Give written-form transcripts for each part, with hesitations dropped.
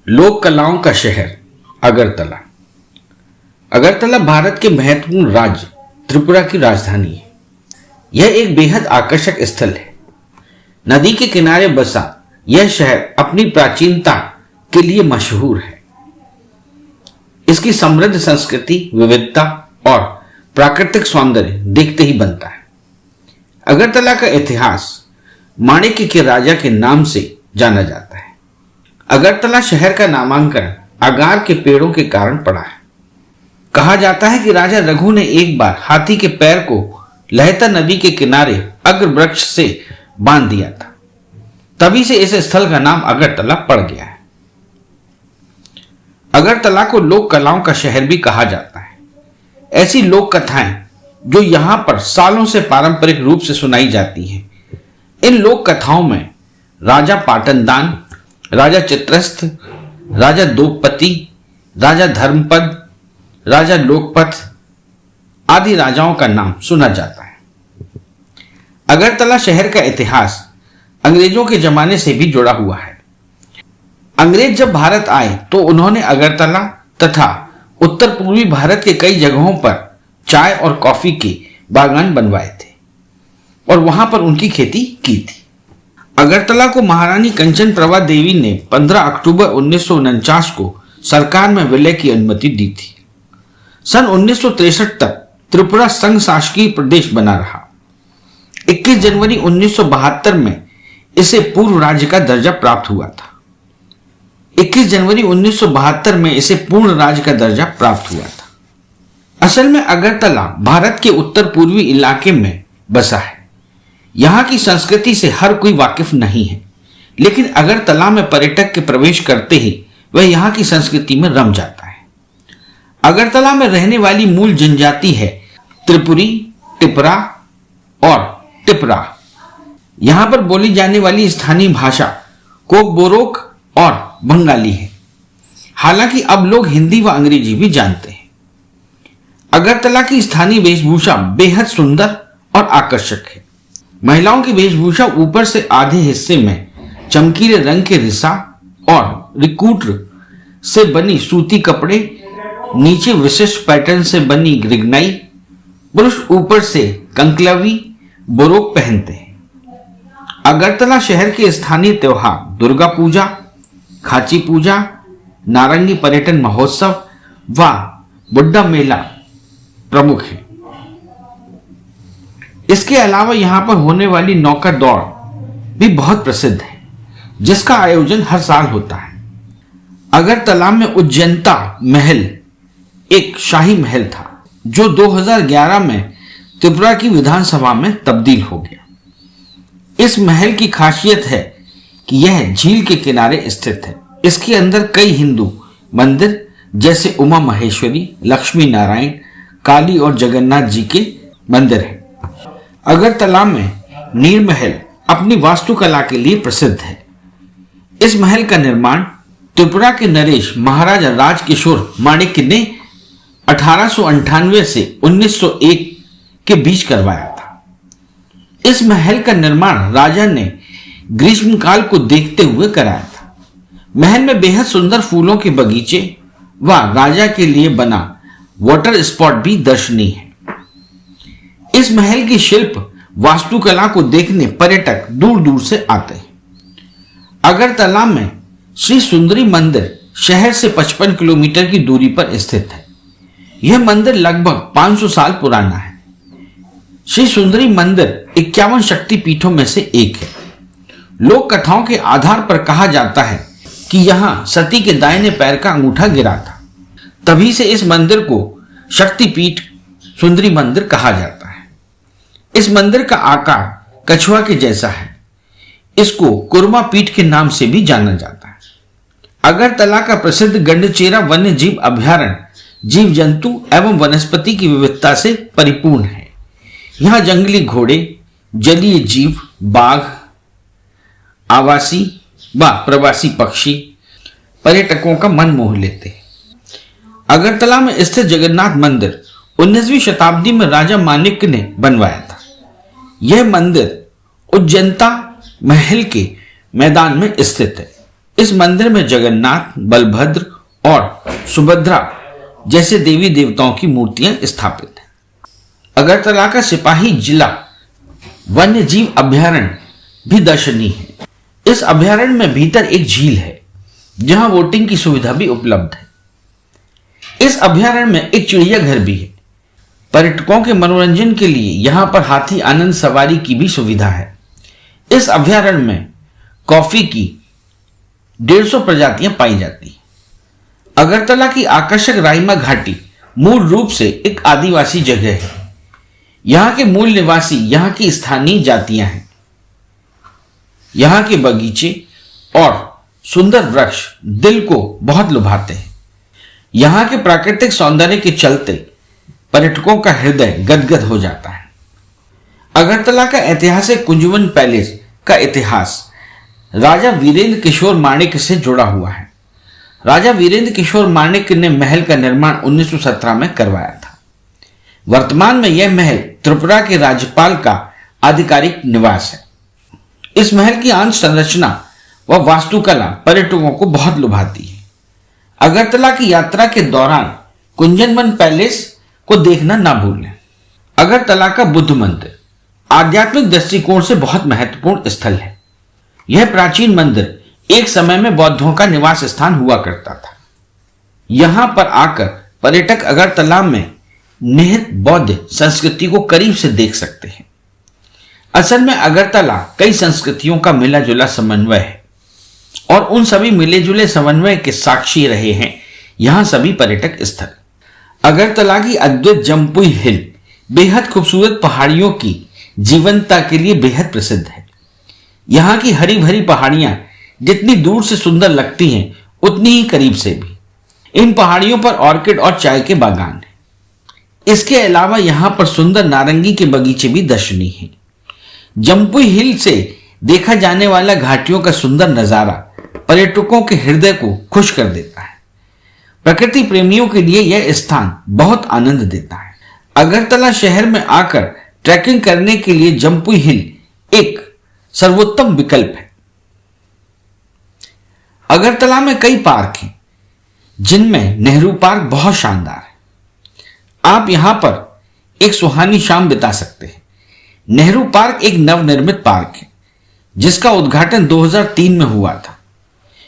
लोक कलाओं का शहर अगरतला। अगरतला भारत के महत्वपूर्ण राज्य त्रिपुरा की राजधानी है। यह एक बेहद आकर्षक स्थल है। नदी के किनारे बसा यह शहर अपनी प्राचीनता के लिए मशहूर है। इसकी समृद्ध संस्कृति, विविधता और प्राकृतिक सौंदर्य देखते ही बनता है। अगरतला का इतिहास माणिक्य के राजा के नाम से जाना जाता है। अगरतला शहर का नामांकन अगार के पेड़ों के कारण पड़ा है। कहा जाता है कि राजा रघु ने एक बार हाथी के पैर को लहता नदी के किनारे अग्र वृक्ष से बांध दिया था। तभी से इस स्थल का नाम अगरतला पड़ गया है। अगरतला को लोक कलाओं का शहर भी कहा जाता है। ऐसी लोक कथाएं जो यहां पर सालों से पारंपरिक रूप से सुनाई जाती हैं। इन लोक कथाओं में राजा पाटनदान, राजा चित्रस्थ, राजा दोपति, राजा धर्मपद, राजा लोकपथ आदि राजाओं का नाम सुना जाता है। अगरतला शहर का इतिहास अंग्रेजों के जमाने से भी जुड़ा हुआ है। अंग्रेज जब भारत आए तो उन्होंने अगरतला तथा उत्तर पूर्वी भारत के कई जगहों पर चाय और कॉफी के बागान बनवाए थे और वहां पर उनकी खेती की थी। अगरतला को महारानी कंचन प्रभा देवी ने 15 अक्टूबर 1949 को सरकार में विलय की अनुमति दी थी। सन 1963 तक त्रिपुरा संघ शासकीय प्रदेश बना रहा। 21 जनवरी 1972 में इसे पूर्व राज्य का दर्जा प्राप्त हुआ था। 21 जनवरी 1972 में इसे पूर्ण राज्य का दर्जा प्राप्त हुआ था। असल में अगरतला भारत के उत्तर पूर्वी इलाके में बसा है। यहां की संस्कृति से हर कोई वाकिफ नहीं है, लेकिन अगरतला में पर्यटक के प्रवेश करते ही वह यहां की संस्कृति में रम जाता है। अगरतला में रहने वाली मूल जनजाति है त्रिपुरी, टिपरा और टिपरा। यहां पर बोली जाने वाली स्थानीय भाषा कोकबोरोक और बंगाली है। हालांकि अब लोग हिंदी व अंग्रेजी भी जानते हैं। अगरतला की स्थानीय वेशभूषा बेहद सुंदर और आकर्षक है। महिलाओं की वेशभूषा ऊपर से आधे हिस्से में चमकीले रंग के रिसा और रिकूट से बनी सूती कपड़े, नीचे विशिष्ट पैटर्न से बनी ग्रिगनाई। पुरुष ऊपर से कंकलवी बोरोक पहनते हैं। अगरतला शहर के स्थानीय त्योहार दुर्गा पूजा, खाची पूजा, नारंगी पर्यटन महोत्सव व बुड्ढा मेला प्रमुख है। इसके अलावा यहां पर होने वाली नौका दौड़ भी बहुत प्रसिद्ध है, जिसका आयोजन हर साल होता है। अगरतला में उज्जैनता महल एक शाही महल था, जो 2011 में त्रिपुरा की विधानसभा में तब्दील हो गया। इस महल की खासियत है कि यह झील के किनारे स्थित है। इसके अंदर कई हिंदू मंदिर जैसे उमा महेश्वरी, लक्ष्मी नारायण, काली और जगन्नाथ जी के मंदिर हैं। अगरतला में नीर महल अपनी वास्तुकला के लिए प्रसिद्ध है। इस महल का निर्माण त्रिपुरा के नरेश महाराजा राजकिशोर माणिक्य ने 1898 से 1901 के बीच करवाया था। इस महल का निर्माण राजा ने ग्रीष्मकाल को देखते हुए कराया था। महल में बेहद सुंदर फूलों के बगीचे व राजा के लिए बना वाटर स्पॉट भी दर्शनीय है। इस महल की शिल्प वास्तुकला को देखने पर्यटक दूर दूर से आते हैं। अगरतला में श्री सुंदरी मंदिर शहर से 55 किलोमीटर की दूरी पर स्थित है। यह मंदिर लगभग 500 साल पुराना है। श्री सुंदरी मंदिर 51 शक्ति पीठों में से एक है। लोक कथाओं के आधार पर कहा जाता है कि यहां सती के दाहिने पैर का अंगूठा गिरा था। तभी से इस मंदिर को शक्तिपीठ सुंदरी मंदिर कहा जाता है। इस मंदिर का आकार कछुआ के जैसा है। इसको कुरमा पीठ के नाम से भी जाना जाता है। अगरतला का प्रसिद्ध गंडचेरा वन्य जीव अभ्यारण्य जीव जंतु एवं वनस्पति की विविधता से परिपूर्ण है। यहाँ जंगली घोड़े, जलीय जीव, बाघ, आवासी व प्रवासी पक्षी पर्यटकों का मन मोह लेते हैं। अगरतला में स्थित जगन्नाथ मंदिर 19वीं शताब्दी में राजा माणिक्य ने बनवाया था। यह मंदिर उज्जैनता महल के मैदान में स्थित है। इस मंदिर में जगन्नाथ, बलभद्र और सुभद्रा जैसे देवी देवताओं की मूर्तियां स्थापित हैं। अगरतला का सिपाही जिला वन्य जीव अभ्यारण्य भी दर्शनीय है। इस अभ्यारण्य में भीतर एक झील है जहां वोटिंग की सुविधा भी उपलब्ध है। इस अभ्यारण्य में एक चिड़ियाघर भी है। पर्यटकों के मनोरंजन के लिए यहां पर हाथी आनंद सवारी की भी सुविधा है। इस अभ्यारण्य में कॉफी की 150 प्रजातियां पाई जाती हैं। अगरतला की आकर्षक राइमा घाटी मूल रूप से एक आदिवासी जगह है। यहां के मूल निवासी यहां की स्थानीय जातियां हैं। यहां के बगीचे और सुंदर वृक्ष दिल को बहुत लुभाते हैं। यहां के प्राकृतिक सौंदर्य के चलते पर्यटकों का हृदय गदगद हो जाता है। अगरतला का ऐतिहासिक कुंजवन पैलेस का इतिहास राजा वीरेंद्र किशोर माणिक्य से जुड़ा हुआ है। राजा वीरेंद्र किशोर माणिक्य ने महल का निर्माण 1917 में करवाया था। वर्तमान में यह महल त्रिपुरा के राज्यपाल का आधिकारिक निवास है। इस महल की आंतरिक संरचना व वास्तुकला पर्यटकों को बहुत लुभाती है। अगरतला की यात्रा के दौरान कुंजवन पैलेस को देखना ना भूलें। अगरतला का बुद्ध मंदिर आध्यात्मिक दृष्टिकोण से बहुत महत्वपूर्ण स्थल है। यह प्राचीन मंदिर एक समय में बौद्धों का निवास स्थान हुआ करता था। यहां पर आकर पर्यटक अगरतला में निहित बौद्ध संस्कृति को करीब से देख सकते हैं। असल में अगरतला कई संस्कृतियों का मिला जुला समन्वय है और उन सभी मिले जुले समन्वय के साक्षी रहे हैं यहां सभी पर्यटक स्थल। अगरतला की अद्भुत जम्पुई हिल बेहद खूबसूरत पहाड़ियों की जीवंतता के लिए बेहद प्रसिद्ध है। यहां की हरी भरी पहाड़ियां जितनी दूर से सुंदर लगती हैं उतनी ही करीब से भी। इन पहाड़ियों पर ऑर्किड और चाय के बागान हैं। इसके अलावा यहां पर सुंदर नारंगी के बगीचे भी दर्शनीय हैं। जम्पुई हिल से देखा जाने वाला घाटियों का सुंदर नजारा पर्यटकों के हृदय को खुश कर देता है। प्रकृति प्रेमियों के लिए यह स्थान बहुत आनंद देता है। अगरतला शहर में आकर ट्रैकिंग करने के लिए जम्पुई हिल एक सर्वोत्तम विकल्प है। अगरतला में कई पार्क हैं जिनमें नेहरू पार्क बहुत शानदार है। आप यहां पर एक सुहानी शाम बिता सकते हैं। नेहरू पार्क एक नवनिर्मित पार्क है जिसका उद्घाटन 2003 में हुआ था।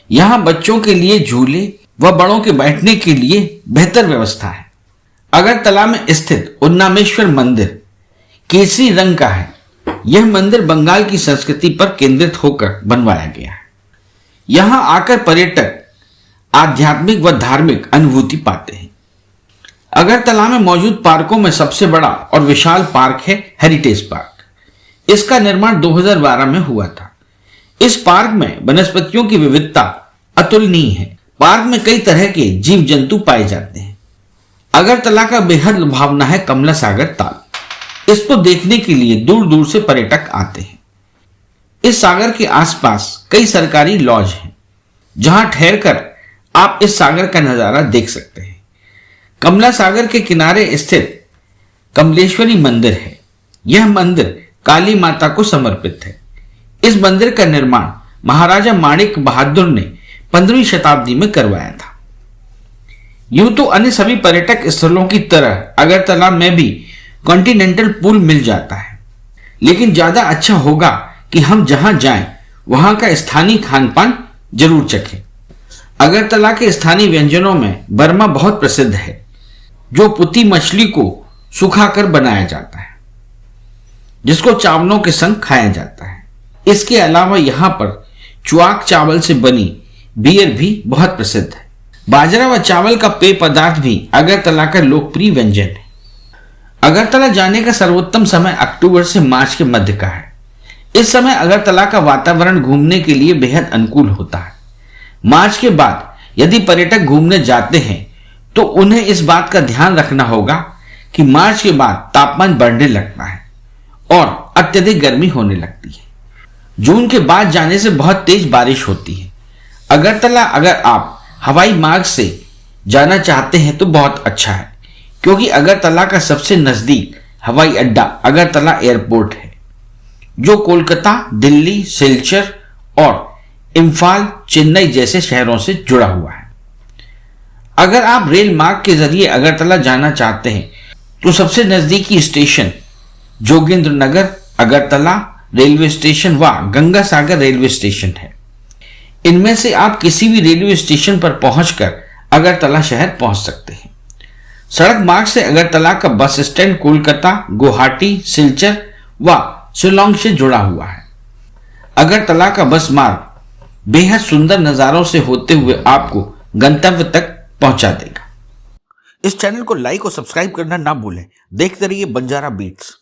यहां बच्चों के लिए झूले व बड़ों के बैठने के लिए बेहतर व्यवस्था है। अगरतला में स्थित उन्नामेश्वर मंदिर केसरी रंग का है। यह मंदिर बंगाल की संस्कृति पर केंद्रित होकर बनवाया गया है। यहां आकर पर्यटक आध्यात्मिक व धार्मिक अनुभूति पाते हैं। अगरतला में मौजूद पार्कों में सबसे बड़ा और विशाल पार्क है हेरिटेज पार्क। इसका निर्माण 2012 में हुआ था। इस पार्क में वनस्पतियों की विविधता अतुलनीय है। पार्क में कई तरह के जीव जंतु पाए जाते हैं। अगरतला का बेहद लुभावना है कमला सागर ताल। इसको देखने के लिए दूर दूर से पर्यटक आते हैं। इस सागर के आसपास कई सरकारी लॉज हैं जहां ठहरकर आप इस सागर का नजारा देख सकते हैं। कमला सागर के किनारे स्थित कमलेश्वरी मंदिर है। यह मंदिर काली माता को समर्पित है। इस मंदिर का निर्माण महाराजा माणिक बहादुर ने 15वीं शताब्दी में करवाया था। यूं तो अन्य सभी पर्यटक स्थलों की तरह अगरतला में भी कॉन्टिनेंटल पूल मिल जाता है, लेकिन ज्यादा अच्छा होगा कि हम जहां जाएं वहां का स्थानीय खान पान जरूर चखें। अगरतला के स्थानीय व्यंजनों में बर्मा बहुत प्रसिद्ध है, जो पुती मछली को सुखाकर बनाया जाता है, जिसको चावलों के संग खाया जाता है। इसके अलावा यहाँ पर च्वाक चावल से बनी बियर भी बहुत प्रसिद्ध है। बाजरा व चावल का पेय पदार्थ भी अगरतला का लोकप्रिय व्यंजन है। अगरतला जाने का सर्वोत्तम समय अक्टूबर से मार्च के मध्य का है। इस समय अगरतला का वातावरण घूमने के लिए बेहद अनुकूल होता है। मार्च के बाद यदि पर्यटक घूमने जाते हैं तो उन्हें इस बात का ध्यान रखना होगा कि मार्च के बाद तापमान बढ़ने लगता है और अत्यधिक गर्मी होने लगती है। जून के बाद जाने से बहुत तेज बारिश होती है। अगरतला अगर आप हवाई मार्ग से जाना चाहते हैं तो बहुत अच्छा है, क्योंकि अगरतला का सबसे नजदीक हवाई अड्डा अगरतला एयरपोर्ट है, जो कोलकाता, दिल्ली, सिलचर और इम्फाल, चेन्नई जैसे शहरों से जुड़ा हुआ है। अगर आप रेल मार्ग के जरिए अगरतला जाना चाहते हैं तो सबसे नजदीकी स्टेशन जोगेंद्र नगर अगरतला रेलवे स्टेशन व गंगा सागर रेलवे स्टेशन है। इनमें से आप किसी भी रेलवे स्टेशन पर पहुंचकर अगरतला शहर पहुंच सकते हैं। सड़क मार्ग से अगरतला का बस स्टैंड कोलकाता, गुवाहाटी, सिलचर व शिलोंग से जुड़ा हुआ है। अगरतला का बस मार्ग बेहद सुंदर नजारों से होते हुए आपको गंतव्य तक पहुंचा देगा। इस चैनल को लाइक और सब्सक्राइब करना ना भूलें। देखते रहिए बंजारा बीट्स।